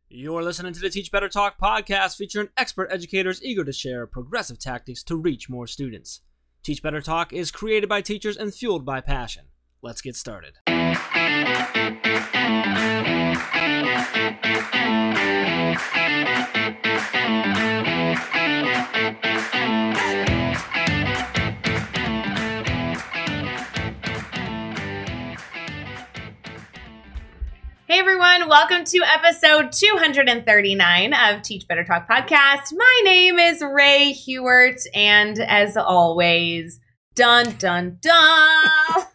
You're listening to the Teach Better Talk podcast featuring expert educators eager to share progressive tactics to reach more students. Teach Better Talk is created by teachers and fueled by passion. Let's get started. Hey everyone, welcome to episode 239 of Teach Better Talk podcast. My name is Ray Hewart, and as always, dun dun dun.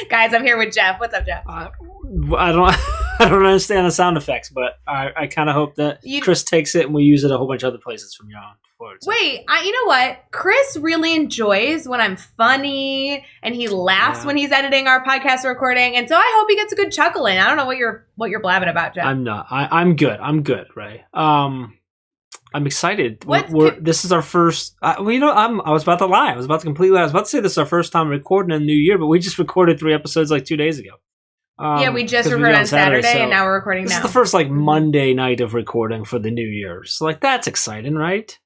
Guys, I'm here with Jeff. What's up, Jeff? I don't understand the sound effects, but I kind of hope that Chris takes it and we use it a whole bunch of other places from now on forward. So. Wait, you know what? Chris really enjoys when I'm funny, and he laughs when he's editing our podcast recording, and so I hope he gets a good chuckle in. I don't know what you're blabbing about, Jeff. I'm not. I'm good. I'm good, Ray. I'm excited. This is our first. I was about to lie. I was about to say this is our first time recording in the new year, but we just recorded 3 episodes like 2 days ago. We just recorded on Saturday, and now we're recording now. This is the first Monday night of recording for the new year. So that's exciting, right?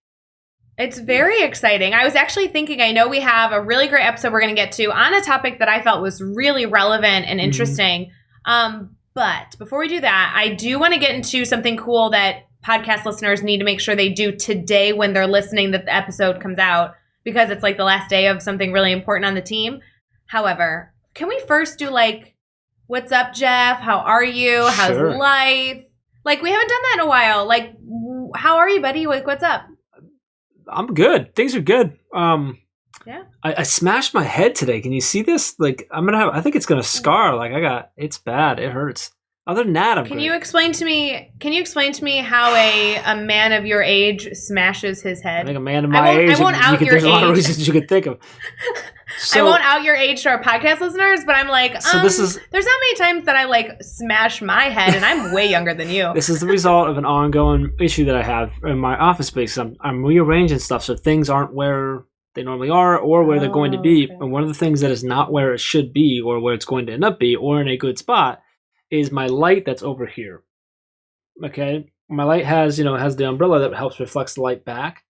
It's very exciting. I was actually thinking, I know we have a really great episode we're going to get to on a topic that I felt was really relevant and interesting. But before we do that, I do want to get into something cool that podcast listeners need to make sure they do today when they're listening that the episode comes out, because it's the last day of something really important on the team. However, can we first do what's up, Jeff? How are you? How's life? We haven't done that in a while. How are you, buddy? What's up? I'm good. Things are good. Yeah. I smashed my head today. Can you see this? I think it's gonna scar. It's bad. It hurts. Other than that, Can you explain to me how a man of your age smashes his head? I think a man of my age. I won't out your age. There's a lot of reasons you could think of. I won't out your age to our podcast listeners, but I'm there's not many times that I smash my head, and I'm way younger than you. This is the result of an ongoing issue that I have in my office space. I'm rearranging stuff so things aren't where they normally are or where they're going to be. Okay. And one of the things that is not where it should be or where it's going to end up be or in a good spot is my light that's over here. Okay? My light has the umbrella that helps reflects the light back.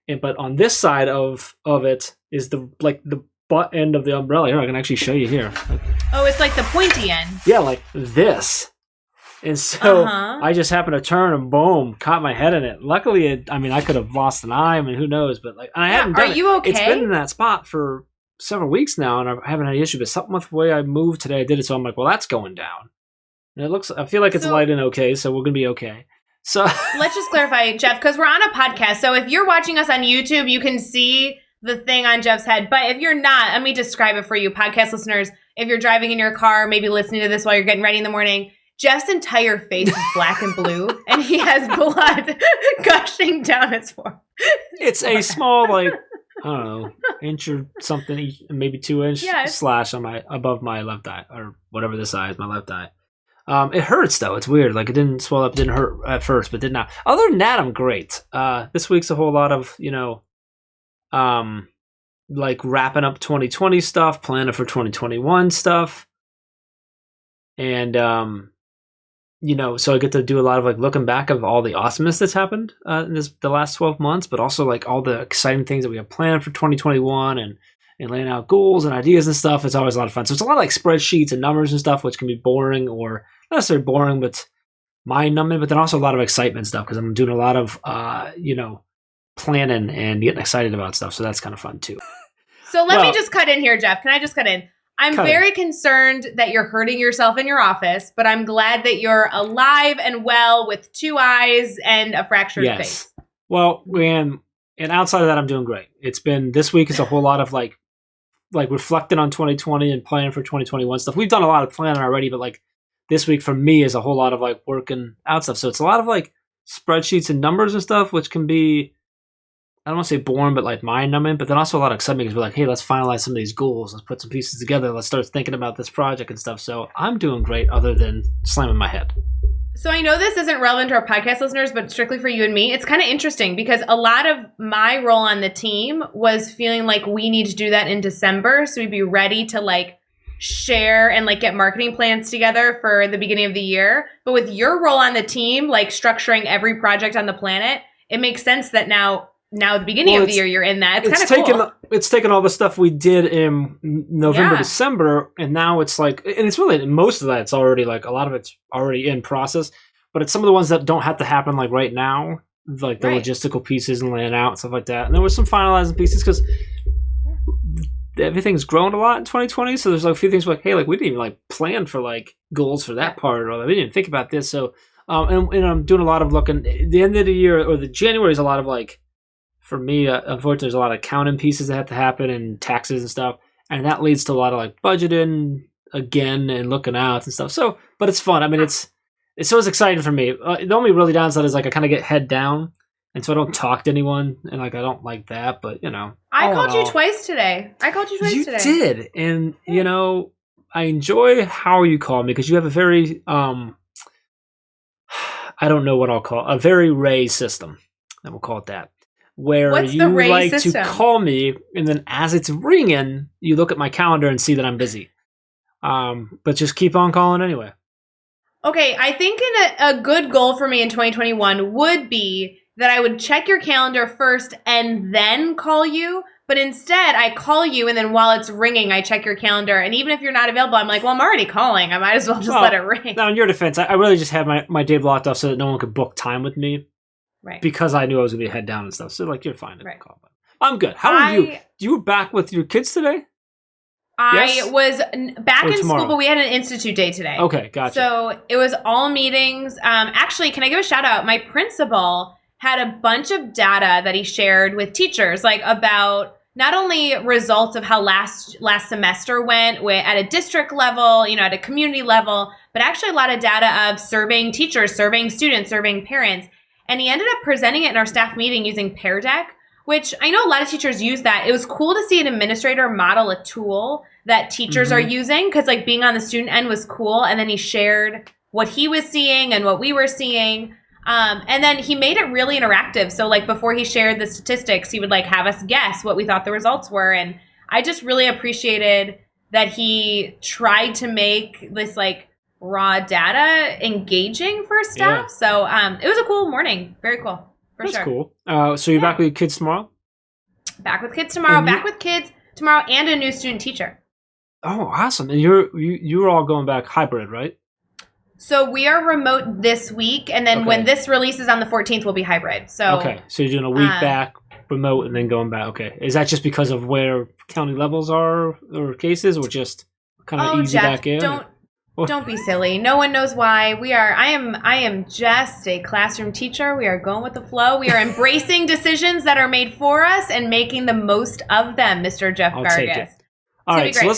But on this side of it is the butt end of the umbrella. Here, I can actually show you here. Oh, it's the pointy end. Yeah, like this. And so I just happened to turn and boom, caught my head in it. Luckily, I could have lost an eye. Who knows? But and I haven't done it. Are you okay? It's been in that spot for several weeks now, and I haven't had any issue. But something with the way I moved today, I did it. So I'm well, that's going down. And I feel like it's light and okay, so we're gonna be okay. So let's just clarify, Jeff, because we're on a podcast. So if you're watching us on YouTube, you can see the thing on Jeff's head. But if you're not, let me describe it for you, podcast listeners. If you're driving in your car, maybe listening to this while you're getting ready in the morning, Jeff's entire face is black and blue, and he has blood gushing down his forehead. It's a small, I don't know, inch or something, maybe 2-inch slash on above my left eye, or whatever the size, my left eye. It hurts though. It's weird. It didn't swell up, didn't hurt at first, but did not. Other than that, I'm great. This week's a whole lot of, wrapping up 2020 stuff, planning for 2021 stuff. And, so I get to do a lot of looking back of all the awesomeness that's happened in the last 12 months, but also all the exciting things that we have planned for 2021 and laying out goals and ideas and stuff. It's always a lot of fun. So it's a lot of spreadsheets and numbers and stuff, which can be boring or not necessarily boring, but mind-numbing, but then also a lot of excitement stuff because I'm doing a lot of, planning and getting excited about stuff. So that's kind of fun too. So let me just cut in here, Jeff. Can I just cut in? I'm very concerned that you're hurting yourself in your office, but I'm glad that you're alive and well with 2 eyes and a fractured face. Well, and outside of that, I'm doing great. It's been, this week is a whole lot of reflecting on 2020 and planning for 2021 stuff. We've done a lot of planning already, but this week for me is a whole lot of working out stuff. So it's a lot of spreadsheets and numbers and stuff, which can be, I don't want to say boring, but mind-numbing, but then also a lot of excitement because we're hey, let's finalize some of these goals. Let's put some pieces together. Let's start thinking about this project and stuff. So I'm doing great other than slamming my head. So I know this isn't relevant to our podcast listeners, but strictly for you and me, it's kind of interesting because a lot of my role on the team was feeling like we need to do that in December. So we'd be ready to share and like get marketing plans together for the beginning of the year. But with your role on the team, like structuring every project on the planet, it makes sense that now at the beginning of the year you're in that. It's kind of cool. It's taken all the stuff we did in November, December, and now it's like, and it's really, most of that, it's already like, a lot of it's already in process, but it's some of the ones that don't have to happen like right now, like the logistical pieces and laying out and stuff like that. And there was some finalizing pieces because everything's grown a lot in 2020. So there's like a few things like, hey, like we didn't even like plan for like goals for that part, or we didn't think about this. So, and I'm doing a lot of looking, the end of the year or the January is a lot of like, for me, unfortunately, there's a lot of accounting pieces that have to happen and taxes and stuff. And that leads to a lot of like budgeting again and looking out and stuff. So, but it's fun. I mean, it's always exciting for me. The only really downside is like I kind of get head down. And so I don't talk to anyone. And like, I don't like that, but you know. I called you twice today. You did. And you know, I enjoy how you call me because you have a very, I don't know what I'll call it, a very Ray system. And we'll call it that. Where you like to call me, and then as it's ringing, you look at my calendar and see that I'm busy. But just keep on calling anyway. Okay, I think a good goal for me in 2021 would be that I would check your calendar first and then call you. But instead, I call you, and then while it's ringing, I check your calendar. And even if you're not available, I'm like, well, I'm already calling. I might as well just let it ring. Now, in your defense, I really just had my day blocked off so that no one could book time with me. Right. Because I knew I was going to be head down and stuff. So, like, you're fine. Right. I'm good. How are you? You were back with your kids today? I was back in school, but we had an institute day today. Okay, gotcha. So, it was all meetings. Actually, can I give a shout out? My principal had a bunch of data that he shared with teachers, like about not only results of how last semester went at a district level, you know, at a community level, but actually a lot of data of surveying teachers, surveying students, surveying parents. And he ended up presenting it in our staff meeting using Pear Deck, which I know a lot of teachers use that. It was cool to see an administrator model a tool that teachers are using because like being on the student end was cool. And then he shared what he was seeing and what we were seeing. And then he made it really interactive. So like before he shared the statistics, he would like have us guess what we thought the results were. And I just really appreciated that he tried to make this like raw data engaging for staff. Yeah. So it was a cool morning. Very cool. That's cool. So you're back with your kids tomorrow? Back with kids tomorrow. Back with kids tomorrow and a new student teacher. Oh, awesome. And you're all going back hybrid, right? So we are remote this week, and then when this releases on the 14th, we'll be hybrid. So okay, so you're doing a week back remote and then going back. Okay, is that just because of where county levels are or cases, or just kind of easy Jeff, back in? Don't be silly. No one knows why. I am just a classroom teacher. We are going with the flow. We are embracing decisions that are made for us and making the most of them, Mr. Jeff Gargas. Take it. All right, so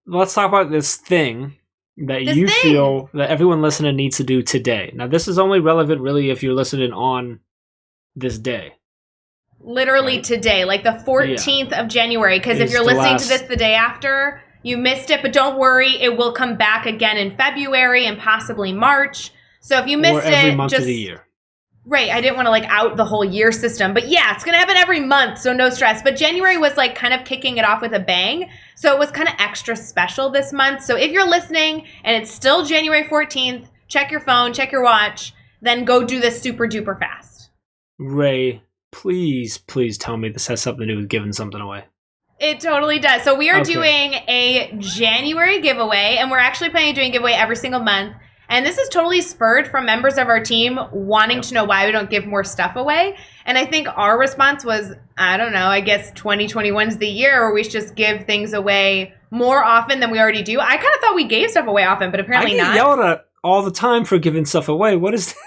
let's talk about this thing that you feel that everyone listening needs to do today. Now, this is only relevant really if you're listening on this day. Literally today, like the 14th of January, because if you're listening to this the day after, you missed it, but don't worry, it will come back again in February and possibly March. So if you missed every month of the year. Right, I didn't want to like out the whole year system, but yeah, it's going to happen every month, so no stress. But January was like kind of kicking it off with a bang, so it was kind of extra special this month. So if you're listening and it's still January 14th, check your phone, check your watch, then go do this super duper fast. Ray, please tell me this has something to do with giving something away. It totally does. So we are doing a January giveaway, and we're actually planning on doing a giveaway every single month. And this is totally spurred from members of our team wanting to know why we don't give more stuff away. And I think our response was, I don't know, I guess 2021 is the year where we should just give things away more often than we already do. I kind of thought we gave stuff away often, but apparently not. I get yelled at all the time for giving stuff away. What is that?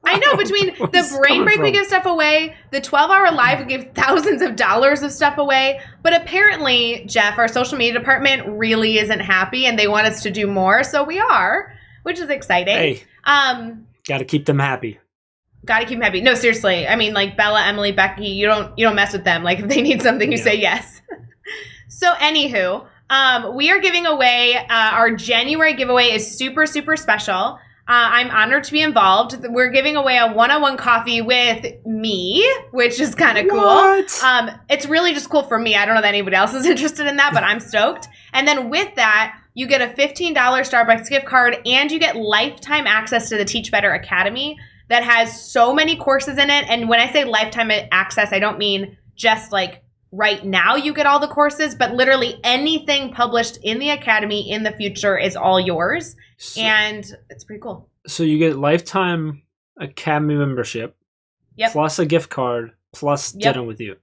I know, between the brain break we give stuff away, the 12-hour live we give thousands of dollars of stuff away. But apparently, Jeff, our social media department really isn't happy and they want us to do more. So we are, which is exciting. Hey, got to keep them happy. Got to keep them happy. No, seriously. I mean, like Bella, Emily, Becky, you don't mess with them. Like if they need something, you say yes. So anywho, we are giving away, our January giveaway is super, super special. I'm honored to be involved. We're giving away a one-on-one coffee with me, which is kind of cool. It's really just cool for me. I don't know that anybody else is interested in that, but I'm stoked. And then with that, you get a $15 Starbucks gift card, and you get lifetime access to the Teach Better Academy that has so many courses in it. And when I say lifetime access, I don't mean just like right now you get all the courses, but literally anything published in the Academy in the future is all yours. And it's pretty cool. So you get lifetime Academy membership, plus a gift card, plus dinner with you.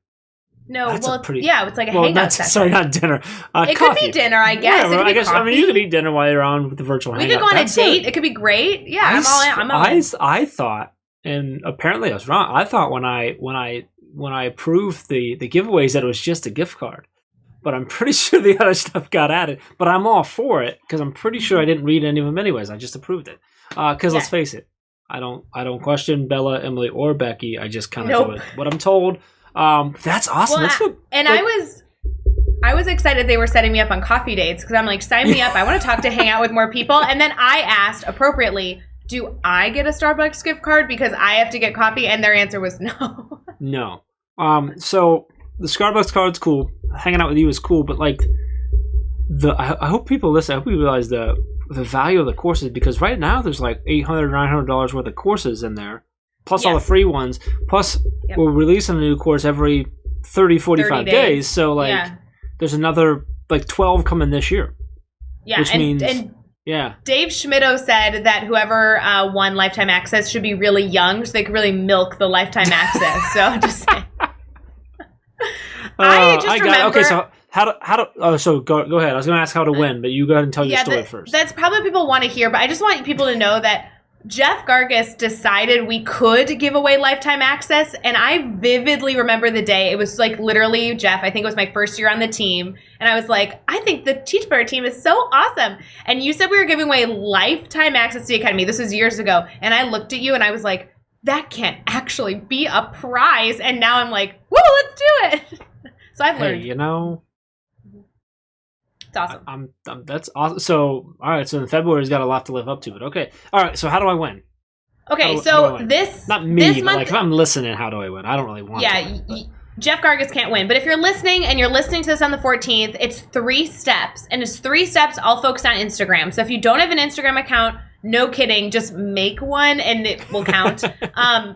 No, it's like a hangout session. Sorry, not dinner. It coffee. Could be dinner, I guess. Yeah, I guess. Coffee. I mean, you could eat dinner while you're on with the virtual hangout. We could go on a date. It could be great. Yeah, I'm all in. I thought, and apparently I was wrong. I thought when I approved the giveaways that it was just a gift card, but I'm pretty sure the other stuff got added. But I'm all for it because I'm pretty sure I didn't read any of them anyways. I just approved it because let's face it, I don't question Bella, Emily, or Becky. I just kind of do what I'm told. That's awesome. Well, I was excited they were setting me up on coffee dates because I'm like, sign me up. I want to talk to hang out with more people. And then I asked appropriately, do I get a Starbucks gift card because I have to get coffee? And their answer was no. No. So the Starbucks card's cool. Hanging out with you is cool, but like I hope people listen. I hope you realize the value of the courses, because right now there's like $800, $900 worth of courses in there. Plus all the free ones. Plus, we're releasing a new course every 30, 45 days. So, like, there's another, like, 12 coming this year. Yeah, which means, Dave Schmitto said that whoever won lifetime access should be really young so they could really milk the lifetime access. So, I'm just saying. I remember. Okay, so go ahead. I was going to ask how to win, but you go ahead and tell your story first. That's probably what people want to hear, but I just want people to know that Jeff Gargas decided we could give away lifetime access, and I vividly remember the day. It was like literally, Jeff, I think it was my first year on the team, and I was like, I think the Teach Better team is so awesome. And you said we were giving away lifetime access to the Academy. This was years ago, and I looked at you and I was like, that can't actually be a prize. And now I'm like, woo, let's do it. So I've learned. Hey, you know, it's awesome. That's awesome. So, all right. So in February's got a lot to live up to, but okay. All right. So how do I win? Okay. This not me, this but month, like if I'm listening, how do I win? I don't really want to. Yeah. Jeff Gargas can't win. But if you're listening and you're listening to this on the 14th, it's 3 steps. And it's 3 steps all focused on Instagram. So if you don't have an Instagram account, no kidding, just make one and it will count.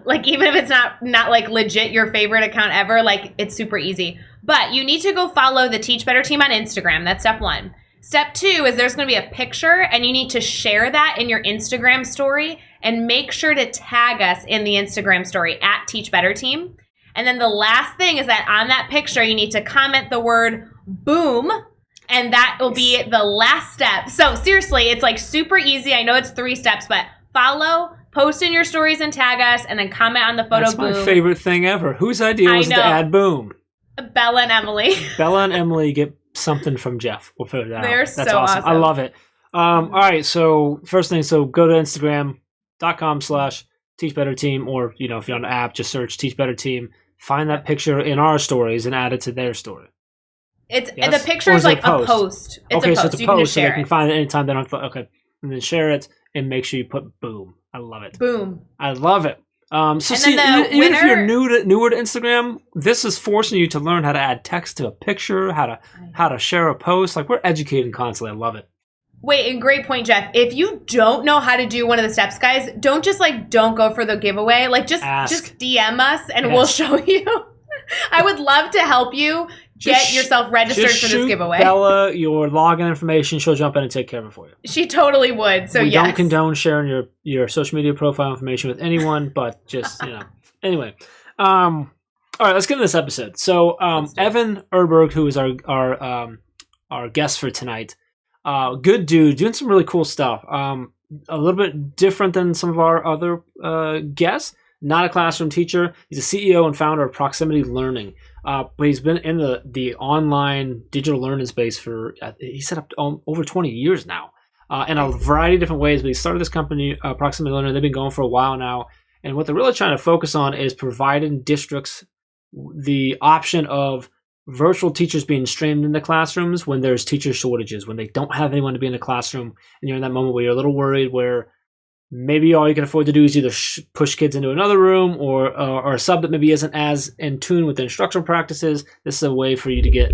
Like even if it's not like legit your favorite account ever, like it's super easy. But you need to go follow the Teach Better team on Instagram. That's step 1. Step 2 is there's going to be a picture and you need to share that in your Instagram story and make sure to tag us in the Instagram story at Teach Better Team. And then the last thing is that on that picture, you need to comment the word boom. And that will be the last step. So seriously, it's like super easy. I know it's 3 steps, but follow, post in your stories and tag us, and then comment on the photo. That's boom. My favorite thing ever. Whose idea was to add boom? Bella and Emily. Bella and Emily get something from Jeff. We'll figure that out. They're That's so awesome. I love it. All right. So first thing, go to Instagram.com/TeachBetterTeam, or if you're on the app, just search Teach Better Team. Find that picture in our stories and add it to their story. The picture is like a post. It's a post. So it's a you post, can just share so they can find it anytime they don't. Okay, and then share it and make sure you put boom. I love it. Boom. I love it. So see, even if you're newer to Instagram, this is forcing you to learn how to add text to a picture, how to share a post. Like, we're educating constantly. I love it. Wait, and great point, Jeff. If you don't know how to do one of the steps, guys, don't go for the giveaway. Like, just DM us and we'll show you. I would love to help you get yourself registered for this giveaway. Bella, your login information, she'll jump in and take care of it for you. She totally would. So we don't condone sharing your social media profile information with anyone, but just Anyway, all right, let's get into this episode. So, Evan Erdberg, who is our guest for tonight, good dude, doing some really cool stuff. A little bit different than some of our other guests. Not a classroom teacher. He's a CEO and founder of Proximity Learning. But he's been in the online digital learning space for, he set up over 20 years now, in a variety of different ways. But he started this company, Proximity Learning. They've been going for a while now. And what they're really trying to focus on is providing districts the option of virtual teachers being streamed into classrooms when there's teacher shortages, when they don't have anyone to be in the classroom. And you're in that moment where you're a little worried, where maybe all you can afford to do is either push kids into another room or a sub that maybe isn't as in tune with the instructional practices. This is a way for you to get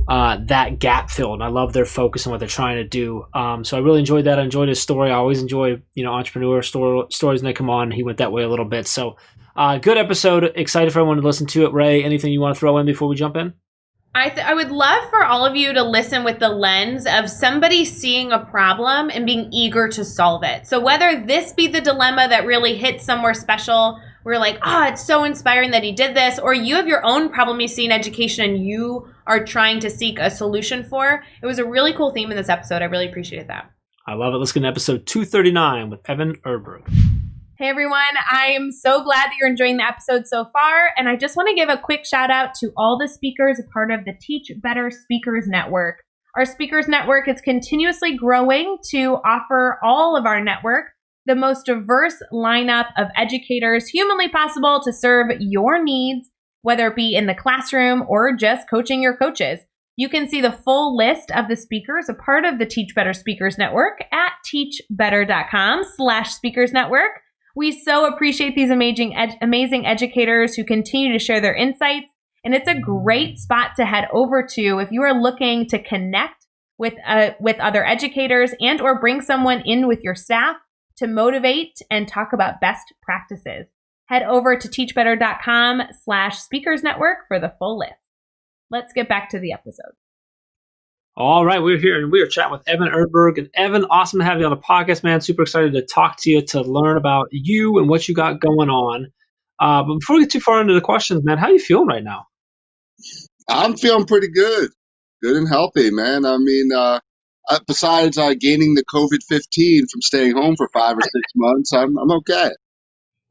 that gap filled. I love their focus on what they're trying to do. So I really enjoyed that. I enjoyed his story. I always enjoy, entrepreneur stories when they come on. He went that way a little bit. So good episode. Excited for everyone to listen to it. Ray, anything you want to throw in before we jump in? I would love for all of you to listen with the lens of somebody seeing a problem and being eager to solve it. So whether this be the dilemma that really hits somewhere special, we're like, it's so inspiring that he did this, or you have your own problem you see in education and you are trying to seek a solution for. It was a really cool theme in this episode. I really appreciated that. I love it. Let's get to episode 239 with Evan Erdberg. Hey everyone, I am so glad that you're enjoying the episode so far, and I just want to give a quick shout out to all the speakers a part of the Teach Better Speakers Network. Our Speakers Network is continuously growing to offer all of our network the most diverse lineup of educators humanly possible to serve your needs, whether it be in the classroom or just coaching your coaches. You can see the full list of the speakers a part of the Teach Better Speakers Network at teachbetter.com/speakers network. We so appreciate these amazing educators who continue to share their insights, and it's a great spot to head over to if you are looking to connect with other educators and or bring someone in with your staff to motivate and talk about best practices. Head over to teachbetter.com/speakers network for the full list. Let's get back to the episode. All right, we're here and we are chatting with Evan Erdberg. And Evan, awesome to have you on the podcast, man. Super excited to talk to you, to learn about you and what you got going on. But before we get too far into the questions, man, how are you feeling right now? I'm feeling pretty good and healthy, man. I mean, besides gaining the COVID-15 from staying home for 5 or 6 months, I'm okay.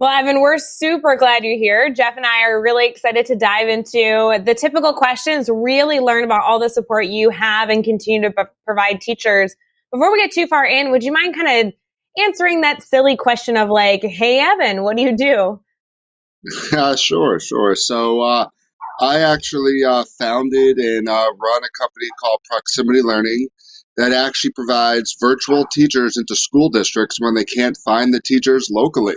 Well, Evan, we're super glad you're here. Jeff and I are really excited to dive into the typical questions, really learn about all the support you have and continue to provide teachers. Before we get too far in, would you mind kind of answering that silly question of like, hey, Evan, what do you do? Sure. So I actually founded and run a company called Proximity Learning that actually provides virtual teachers into school districts when they can't find the teachers locally.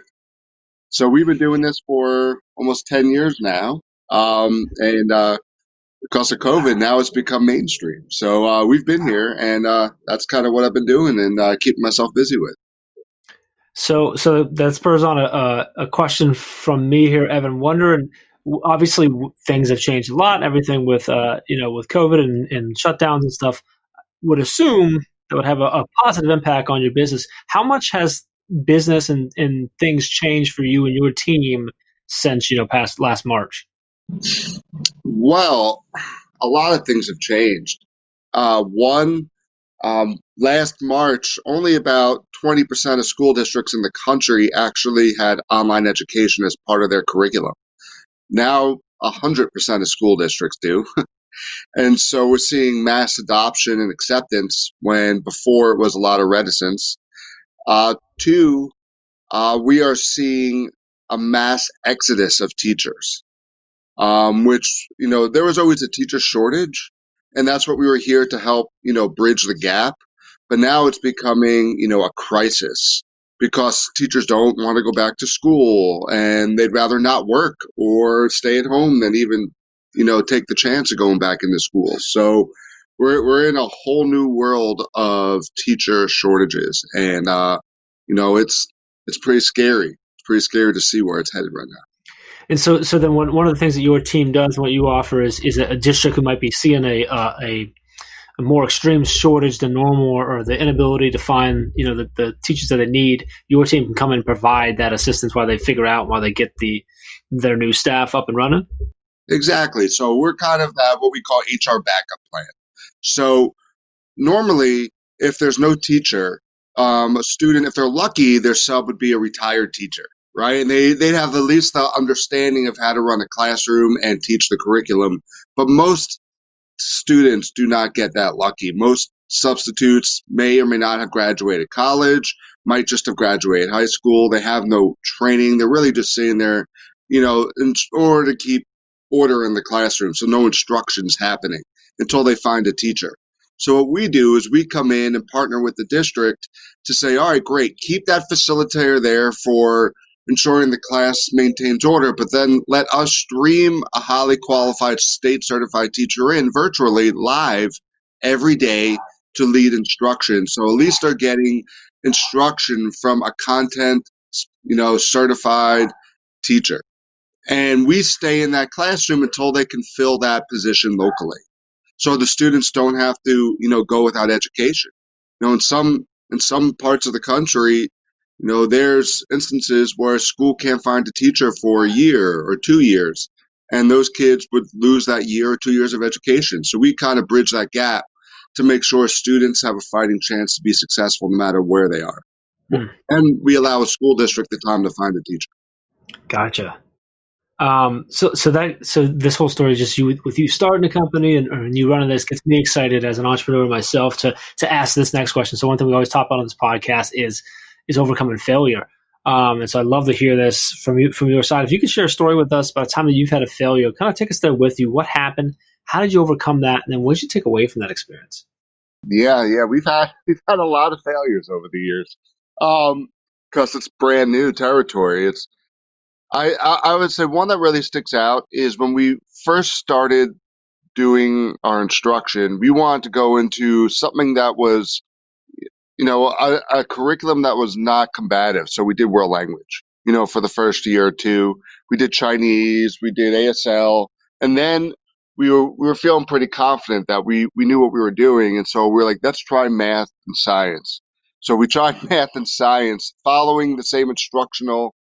So we've been doing this for almost 10 years now. And because of COVID, now it's become mainstream. So we've been here, and that's kind of what I've been doing and keeping myself busy with. So that spurs on a question from me here, Evan. Wondering, obviously things have changed a lot, everything with with COVID and shutdowns and stuff. Would assume that would have a positive impact on your business. How much has business and things changed for you and your team since past last March? Well, a lot of things have changed. Last March, only about 20% of school districts in the country actually had online education as part of their curriculum. Now 100% of school districts do. And so we're seeing mass adoption and acceptance when before it was a lot of reticence. Two, we are seeing a mass exodus of teachers, which, there was always a teacher shortage, and that's what we were here to help, bridge the gap. But now it's becoming, a crisis because teachers don't want to go back to school and they'd rather not work or stay at home than even, take the chance of going back into school. So we're in a whole new world of teacher shortages, and it's pretty scary. It's pretty scary to see where it's headed right now. And so then one of the things that your team does and what you offer is a district who might be seeing a more extreme shortage than normal, or the inability to find the teachers that they need. Your team can come in and provide that assistance while they figure out, while they get their new staff up and running. Exactly. So we're kind of what we call HR backup plan. So normally, if there's no teacher, a student, if they're lucky, their sub would be a retired teacher, right? And they'd have at least the understanding of how to run a classroom and teach the curriculum. But most students do not get that lucky. Most substitutes may or may not have graduated college, might just have graduated high school. They have no training. They're really just sitting there, in order to keep order in the classroom. So no instructions happening until they find a teacher. So what we do is we come in and partner with the district to say, all right, great, keep that facilitator there for ensuring the class maintains order, but then let us stream a highly qualified state certified teacher in virtually live every day to lead instruction. So at least they're getting instruction from a content, certified teacher. And we stay in that classroom until they can fill that position locally. So the students don't have to, go without education. In some parts of the country, there's instances where a school can't find a teacher for a year or 2 years, and those kids would lose that year or 2 years of education. So we kind of bridge that gap to make sure students have a fighting chance to be successful no matter where they are. And we allow a school district the time to find a teacher. Gotcha. So this whole story, just with you starting a company and you running this, gets me excited as an entrepreneur myself to ask this next question. So one thing we always talk about on this podcast is overcoming failure. And so I'd love to hear this from your side. If you could share a story with us about a time that you've had a failure, kind of take us there with you. What happened? How did you overcome that? And then what did you take away from that experience? Yeah, we've had a lot of failures over the years, because it's brand new territory. I would say one that really sticks out is when we first started doing our instruction, we wanted to go into something that was, a curriculum that was not combative. So we did world language, for the first year or two. We did Chinese, we did ASL, and then we were feeling pretty confident that we knew what we were doing. And so we were like, let's try math and science. So we tried math and science following the same instructional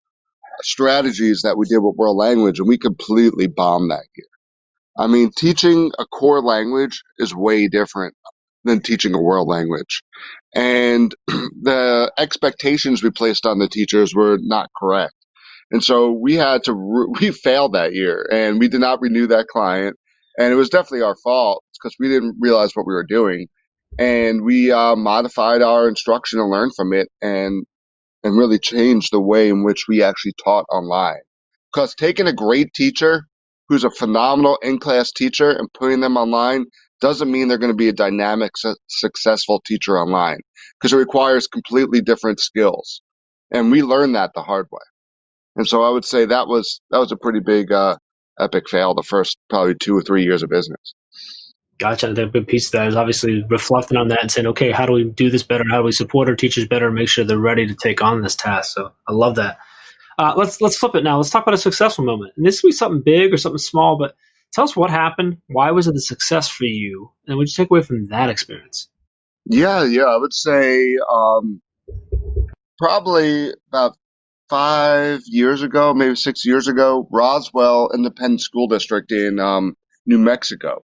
strategies that we did with world language, and we completely bombed that year. I mean, teaching a core language is way different than teaching a world language. And the expectations we placed on the teachers were not correct. And so we failed that year, and we did not renew that client. And it was definitely our fault because we didn't realize what we were doing. And we modified our instruction and learned from it, and really changed the way in which we actually taught online. Because taking a great teacher who's a phenomenal in-class teacher and putting them online doesn't mean they're going to be a dynamic, successful teacher online, because it requires completely different skills. And we learned that the hard way. And so I would say that was a pretty big epic fail the first probably 2 or 3 years of business. Gotcha. The big piece of that is obviously reflecting on that and saying, okay, how do we do this better? How do we support our teachers better and make sure they're ready to take on this task? So I love that. Let's flip it now. Let's talk about a successful moment. And this could be something big or something small, but tell us what happened. Why was it a success for you? And what did you take away from that experience? Yeah. I would say probably about 5 years ago, maybe 6 years ago, Roswell Independent School District in New Mexico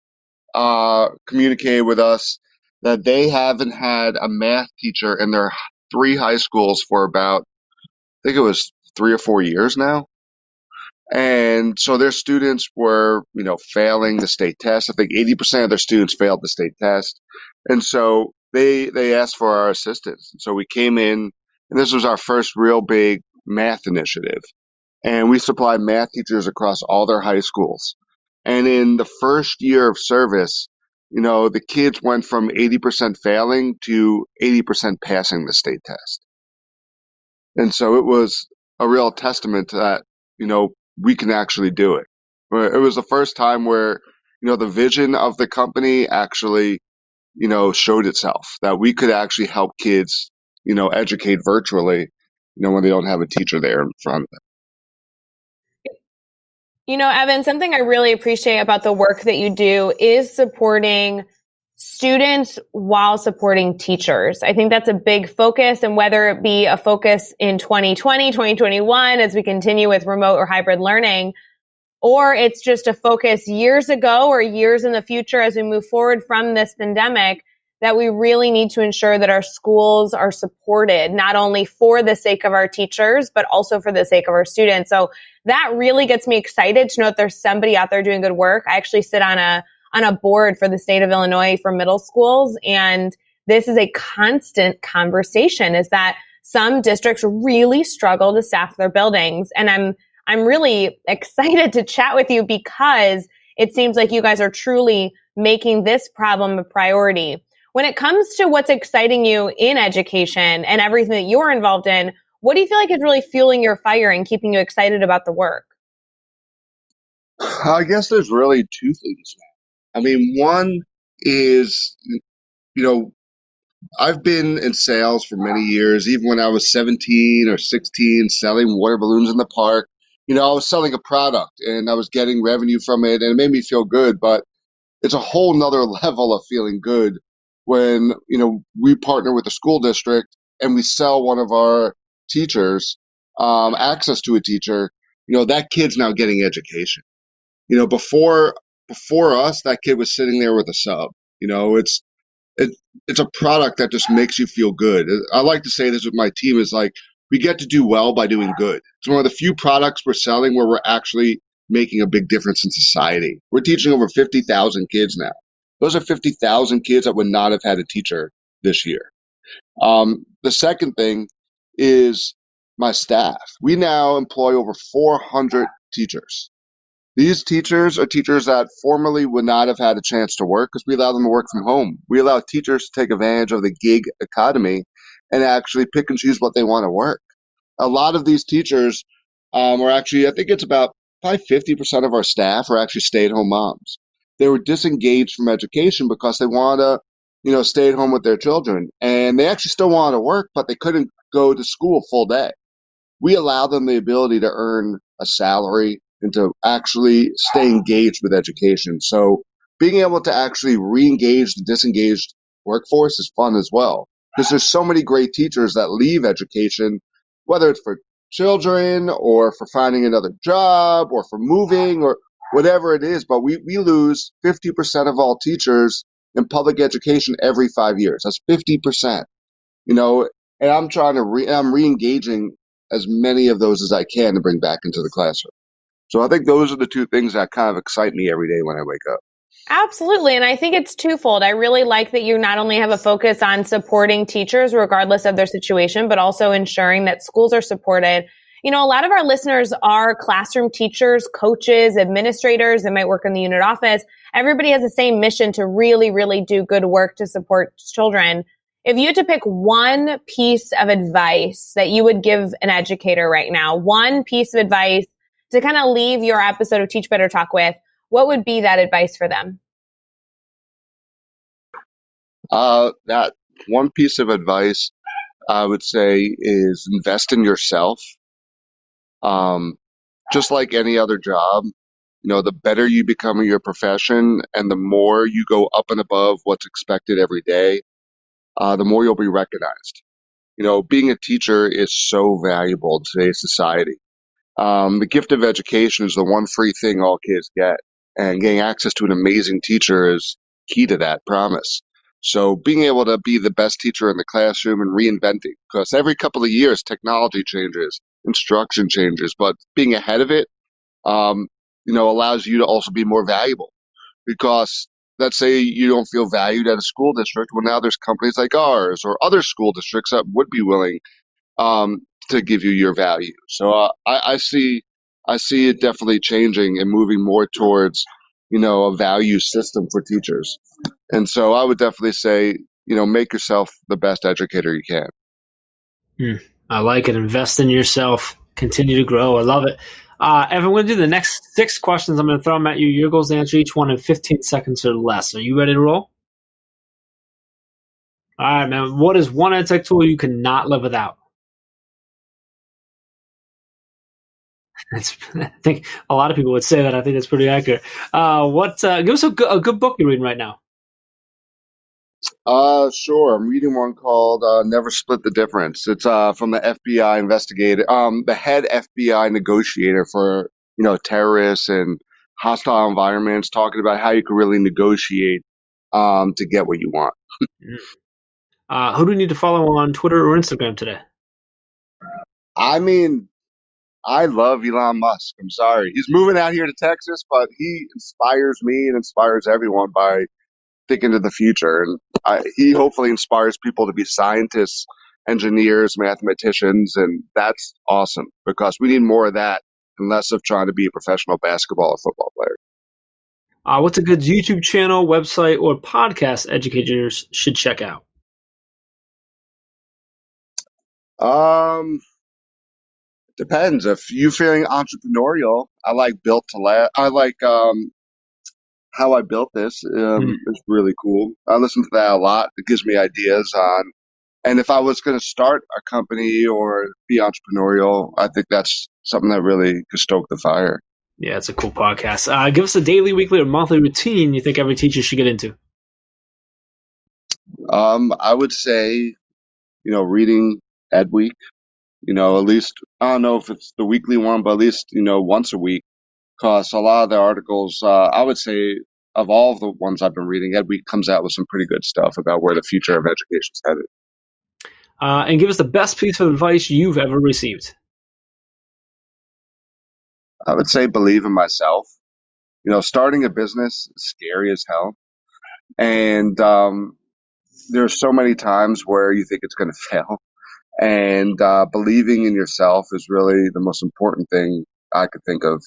communicated with us that they haven't had a math teacher in their 3 high schools for about, I think it was 3 or 4 years now. And so their students were, failing the state test. I think 80% of their students failed the state test. And so they asked for our assistance. And so we came in, and this was our first real big math initiative. And we supplied math teachers across all their high schools. And in the first year of service, the kids went from 80% failing to 80% passing the state test. And so it was a real testament to that, we can actually do it. It was the first time where, the vision of the company actually, showed itself, that we could actually help kids, educate virtually, when they don't have a teacher there in front of them. Evan, something I really appreciate about the work that you do is supporting students while supporting teachers. I think that's a big focus, and whether it be a focus in 2020, 2021, as we continue with remote or hybrid learning, or it's just a focus years ago or years in the future as we move forward from this pandemic, that we really need to ensure that our schools are supported, not only for the sake of our teachers, but also for the sake of our students. So that really gets me excited to know that there's somebody out there doing good work. I actually sit on a board for the state of Illinois for middle schools, and this is a constant conversation, is that some districts really struggle to staff their buildings. And I'm really excited to chat with you because it seems like you guys are truly making this problem a priority. When it comes to what's exciting you in education and everything that you're involved in, What do you feel like is really fueling your fire and keeping you excited about the work? I guess there's really two things. I mean, one is, you know, I've been in sales for many years, even when I was 17 or 16, selling water balloons in the park. I was selling a product and I was getting revenue from it and it made me feel good, but it's a whole nother level of feeling good when, we partner with a school district and we sell one of our teachers access to a teacher. That kid's now getting education. Before us, that kid was sitting there with a sub. It, it's a product that just makes you feel good. I like to say this with my team is like, we get to do well by doing good. It's one of the few products we're selling where we're actually making a big difference in society. We're teaching over 50,000 kids now. Those are 50,000 kids that would not have had a teacher this year. The second thing is my staff. We now employ over 400 teachers. These teachers are teachers that formerly would not have had a chance to work because we allow them to work from home. We allow teachers to take advantage of the gig economy and actually pick and choose what they want to work. A lot of these teachers are actually, I think it's about probably 50% of our staff are actually stay-at-home moms. They were disengaged from education because they want to, stay at home with their children. And they actually still wanted to work, but they couldn't go to school full day. We allow them the ability to earn a salary and to actually stay engaged with education. So being able to actually re-engage the disengaged workforce is fun as well, because there's so many great teachers that leave education, whether it's for children or for finding another job or for moving or whatever it is. But we lose 50% of all teachers in public education every 5 years. That's 50%, and I'm re-engaging as many of those as I can to bring back into the classroom. So I think those are the two things that kind of excite me every day when I wake up. Absolutely. And I think it's twofold. I really like that you not only have a focus on supporting teachers regardless of their situation, but also ensuring that schools are supported. A lot of our listeners are classroom teachers, coaches, administrators that might work in the unit office. Everybody has the same mission to really, really do good work to support children. If you had to pick one piece of advice that you would give an educator right now, one piece of advice to kind of leave your episode of Teach Better Talk with, what would be that advice for them? That one piece of advice I would say is invest in yourself. Just like any other job, the better you become in your profession and the more you go up and above what's expected every day, the more you'll be recognized. Being a teacher is so valuable in today's society. The gift of education is the one free thing all kids get, and getting access to an amazing teacher is key to that promise. So being able to be the best teacher in the classroom and reinventing, because every couple of years technology changes, instruction changes, but being ahead of it, allows you to also be more valuable. Because let's say you don't feel valued at a school district, well, now there's companies like ours or other school districts that would be willing to give you your value. So I see it definitely changing and moving more towards, a value system for teachers. And so I would definitely say, make yourself the best educator you can. I like it. Invest in yourself. Continue to grow. I love it. Evan, I'm going to do the next 6 questions. I'm going to throw them at you. Your goal is to answer each one in 15 seconds or less. Are you ready to roll? All right, man. What is one EdTech tool you cannot live without? I think a lot of people would say that. I think that's pretty accurate. Give us a good book you're reading right now. Sure. I'm reading one called Never Split the Difference. It's from the FBI investigator, the head FBI negotiator for, terrorists and hostile environments, talking about how you can really negotiate to get what you want. Who do you need to follow on Twitter or Instagram today? I mean, I love Elon Musk. I'm sorry. He's moving out here to Texas, but he inspires me and inspires everyone by thinking to the future. And he hopefully inspires people to be scientists, engineers, mathematicians, and that's awesome because we need more of that and less of trying to be a professional basketball or football player. What's a good YouTube channel, website, or podcast educators should check out? Depends. If you're feeling entrepreneurial, I like built to last. I like how I built this. It's really cool. I listen to that a lot. It gives me ideas on. And if I was going to start a company or be entrepreneurial, I think that's something that really could stoke the fire. Yeah, it's a cool podcast. Give us a daily, weekly, or monthly routine you think every teacher should get into. I would say, reading EdWeek. At least I don't know if it's the weekly one, but at least once a week. Because a lot of the articles, I would say, of all of the ones I've been reading, EdWeek comes out with some pretty good stuff about where the future of education is headed. And give us the best piece of advice you've ever received. I would say believe in myself. Starting a business is scary as hell. And there's so many times where you think it's going to fail. And believing in yourself is really the most important thing I could think of,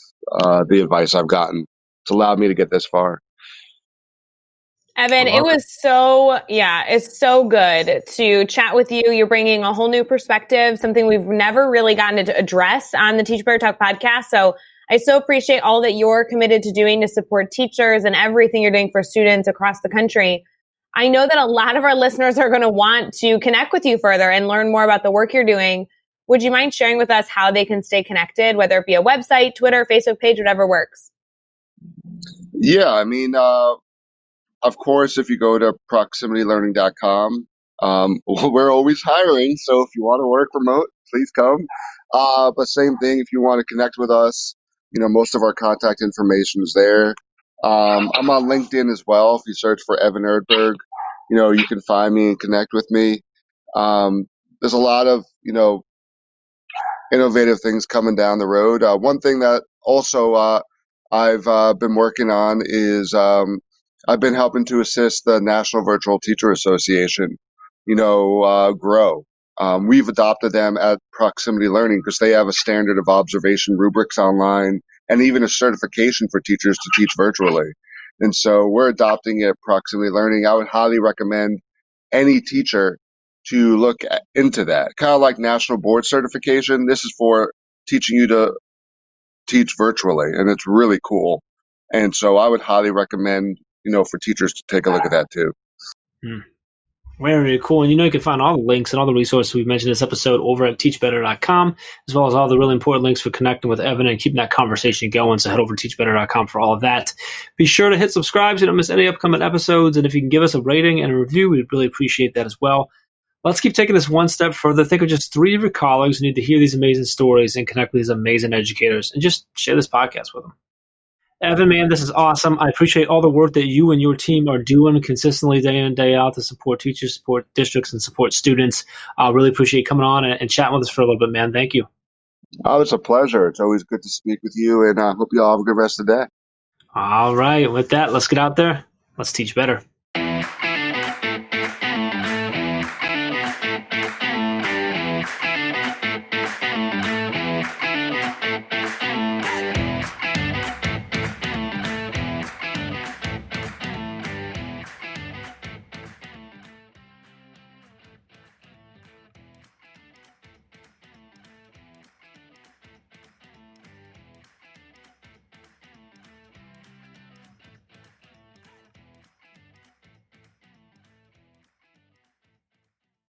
the advice I've gotten. It's allowed me to get this far. Evan, it's so good to chat with you. You're bringing a whole new perspective, something we've never really gotten to address on the Teach Better Talk podcast. So I so appreciate all that you're committed to doing to support teachers and everything you're doing for students across the country. I know that a lot of our listeners are going to want to connect with you further and learn more about the work you're doing. Would you mind sharing with us how they can stay connected, whether it be a website, Twitter, Facebook page, whatever works? Yeah, I mean, of course, if you go to proximitylearning.com, we're always hiring. So if you want to work remote, please come. But same thing, if you want to connect with us, most of our contact information is there. I'm on LinkedIn as well. If you search for Evan Erdberg, you can find me and connect with me. There's a lot of, innovative things coming down the road. One thing that also I've been working on is I've been helping to assist the National Virtual Teacher Association, grow. We've adopted them at Proximity Learning because they have a standard of observation rubrics online and even a certification for teachers to teach virtually. And so we're adopting it at Proximity Learning. I would highly recommend any teacher to look into that. Kind of like national board certification. This is for teaching you to teach virtually, and it's really cool. And so I would highly recommend, for teachers to take a look at that too. Very cool. And you can find all the links and all the resources we've mentioned in this episode over at teachbetter.com, as well as all the really important links for connecting with Evan and keeping that conversation going. So head over to teachbetter.com for all of that. Be sure to hit subscribe so you don't miss any upcoming episodes. And if you can give us a rating and a review, we'd really appreciate that as well. Let's keep taking this one step further. Think of just 3 of your colleagues who need to hear these amazing stories and connect with these amazing educators, and just share this podcast with them. Evan, man, this is awesome. I appreciate all the work that you and your team are doing consistently day in and day out to support teachers, support districts, and support students. I really appreciate coming on and chatting with us for a little bit, man. Thank you. Oh, it's a pleasure. It's always good to speak with you, and I hope you all have a good rest of the day. All right. With that, let's get out there. Let's teach better.